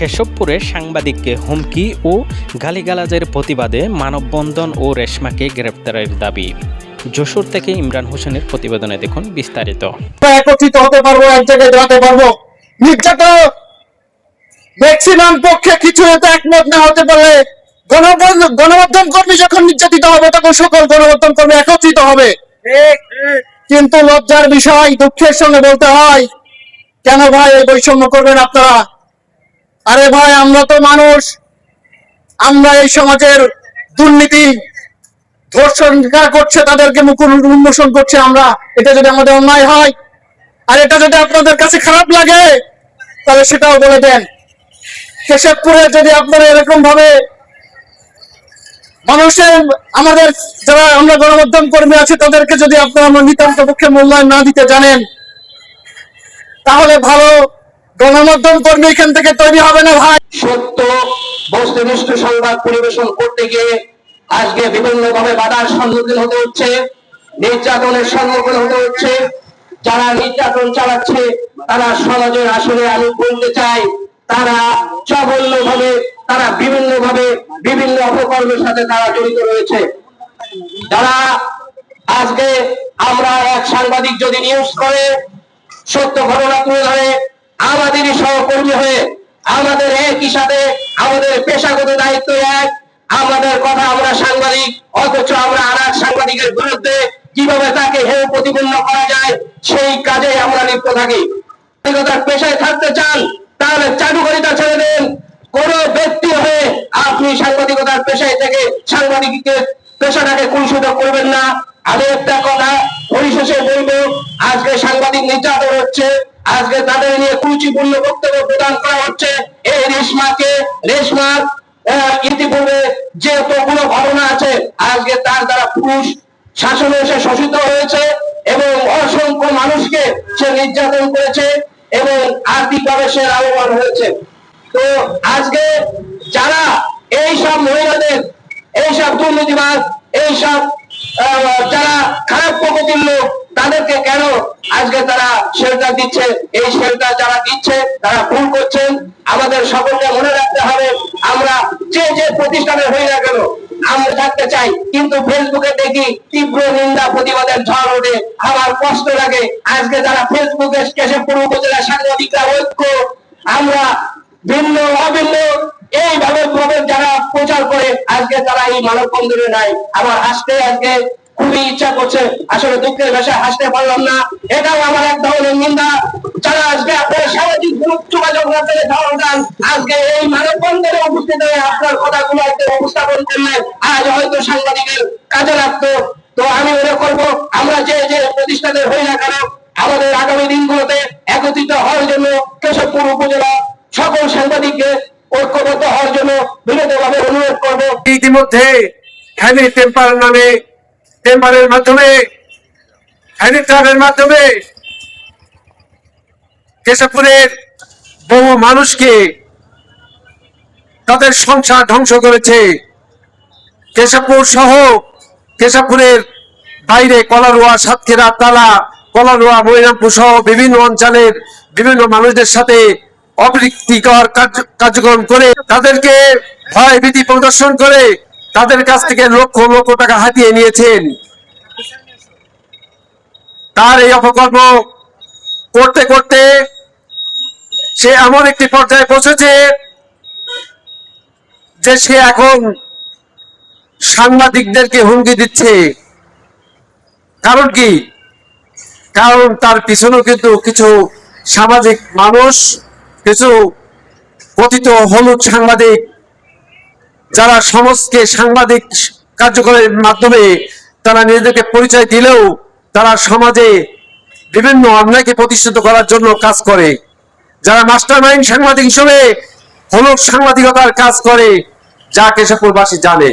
কেশবপুরে সাংবাদিককে হুমকি ও গালিগালাজের প্রতিবাদে মানববন্ধন ও রেশমাকে গ্রেপ্তারের দাবি। যশোর থেকে ইমরান হোসেনের প্রতিবেদনে দেখুন বিস্তারিত। একত্রিত হতে পারবো, এক জায়গায় দাঁড়াতে পারবো। নির্যাতন ম্যাক্সিমাম পক্ষে কিছু একমত না হতে পারলে গণমাধ্যম কর্মী যখন নির্যাতিত হবে তখন সকল গণমাধ্যম কর্মী একত্রিত হবে। কিন্তু লজ্জার বিষয়, দুঃখের সঙ্গে বলতে হয়, কেন ভাই এই বৈষম্য করবেন আপনারা? আরে ভাই, আমরা তো মানুষ, আমরা এই সমাজের দুর্নীতি ধর্ষণ করছে তাদেরকে মুখ উন্মোচন করছে আমরা। এটা যদি আমাদের অন্যায় হয় আর এটা যদি আপনাদের কাছে খারাপ লাগে তাহলে সেটাও বলে দেন। কেশবপুরে যদি আপনারা এরকম ভাবে মানুষের, আমাদের যারা আমরা গণমাধ্যম কর্মী আছে তাদেরকে যদি আপনারা নিতান্ত পক্ষে মূল্যায়ন না দিতে জানেন তাহলে ভালো গণমাধ্যম কর্মী এখান থেকে তৈরি হবে না ভাই। সত্য বস্তুনিষ্ঠ সংবাদ পরিবেশন করতে গিয়ে আজকে বিভিন্ন ভাবে বাধার সম্মুখীন হতে হচ্ছে, নির্যাতনের সম্মুখীন হতে হচ্ছে। যারা নির্যাতন চালাচ্ছে তারা সমাজের, আসলে আমি বলতে চাই, তারা চবল্য ভাবে, তারা বিভিন্ন অপকর্মের সাথে তারা জড়িত রয়েছে। যারা আজকে আমরা এক সাংবাদিক যদি নিউজ করে সত্য ঘটনা তুলে ধরে, আমাদেরই সহকর্মী হয়ে আমাদের একই সাথে আমাদের পেশাগত দায়িত্ব এক, আমাদের কথা আমরা সাংবাদিক, অথচ আমরা আর এক সাংবাদিকের বিরুদ্ধে কিভাবে তাকে হেয় প্রতিপন্ন করা যায় সেই কাজে আমরা লিপ্ত থাকি। সাংবাদিকতার পেশায় থাকতে চান তাহলে চাটুকারিতা ছেড়ে দেন। কোন ব্যক্তি হয়ে আপনি সাংবাদিকতার পেশায় থেকে সাংবাদিকের পেশাটাকে কুলুষিত করবেন না। আমি একটা কথা পরিশেষে বলবো, আজকে সাংবাদিক নির্যাতন হচ্ছে, আজকে তাদের নিয়ে কুরুচিপূর্ণ বক্তব্য প্রদান করা হচ্ছে। এই রেশমার ইতিপূর্বে যে কতগুলো ঘটনা আছে, আজকে তার দ্বারা পুরুষ শাসনে সে শোষিত হয়েছে এবং অসংখ্য মানুষকে সে নির্যাতন করেছে এবং আর্থিকভাবে সে লাভবান হয়েছে। তো আজকে যারা এইসব মহিলাদের, এইসব দুর্নীতিবাদ, এইসব যারা খারাপ প্রকৃতির লোক, তাদেরকে কেন আজকে তারা শেল্টার দিচ্ছে? এই শেল্টার যারা দিচ্ছে তারা ভুল করছেন। আমাদের সকলকে মনে রাখতে হবে, আমরা যে প্রতিষ্ঠানে হই না কেন আমরা থাকতে চাই, কিন্তু ফেসবুকে দেখি তীব্র নিন্দা প্রতিবাদের ঝড় ওঠে। আমার কষ্ট লাগে আজকে যারা ফেসবুকে কেশবপুর উপজেলা সাংবাদিকরা ঐক্য, আমরা ভিন্ন অভিন্ন এইভাবে যারা প্রচার করে আজকে তারা এই মানববন্ধনে নাই। আমার হাসতে আজকে খুবই ইচ্ছা করছে, আসলে দুঃখের ভাষায় হাসতে পারলাম না। এটাও আমার এক ধরনের নিন্দা। যারা আজকে আপনার সামাজিক যোগাযোগ মাধ্যমে ধারণ দেন, আজকে এই মানববন্ধনে উপস্থিত হয়ে আপনার কথাগুলো উপস্থাপন করলেন, আজ হয়তো সাংবাদিকের কাজে লাগতো। তো আমি মনে করবো আমরা যে প্রতিষ্ঠানের হই না কেন, আমাদের আগামী দিনগুলোতে একত্রিত হওয়ার জন্য কেশবপুর উপজেলা সকল সাংবাদিককে ঐক্যবদ্ধ হওয়ার জন্য বিনীতভাবে অনুরোধ করবো। ইতিমধ্যে হ্যানি টেম্পার নামে, টেম্পারের মাধ্যমে, হ্যানি ট্রামের মাধ্যমে কেশবপুরের বহু মানুষকে তাদের সংসার ধ্বংস করেছে। কেশবপুর সহ কেশবপুরের বাইরে কলারোয়া, সাতক্ষীরা, তালা, কলারোয়া, মনিরামপুর সহ বিভিন্ন অঞ্চলের বিভিন্ন মানুষদের সাথে অপ্রীতিকর কার্যক্রম করে, তাদেরকে ভয় ভীতি প্রদর্শন করে তাদের কাছ থেকে লক্ষ লক্ষ টাকা হাতিয়ে নিয়েছেন। তার এই অপকর্ম করতে করতে সে এমন একটি পর্যায়ে পৌঁছেছে যে সে এখন সাংবাদিকদেরকে হুমকি দিচ্ছে। কারণ কি? কারণ তার পিছনেও কিন্তু কিছু সামাজিক মানুষ, কিছু কথিত হলুদ সাংবাদিক, যারা সমাজকে সাংবাদিক কার্যক্রমের মাধ্যমে তারা নিজেদেরকে পরিচয় দিলেও তারা সমাজে বিভিন্ন অন্যায়কে প্রতিষ্ঠিত করার জন্য কাজ করে। যারা মাস্টার মাইন্ড সাংবাদিক হিসেবে হলুদ সাংবাদিকতার কাজ করে, যা কেশবপুরবাসী জানে।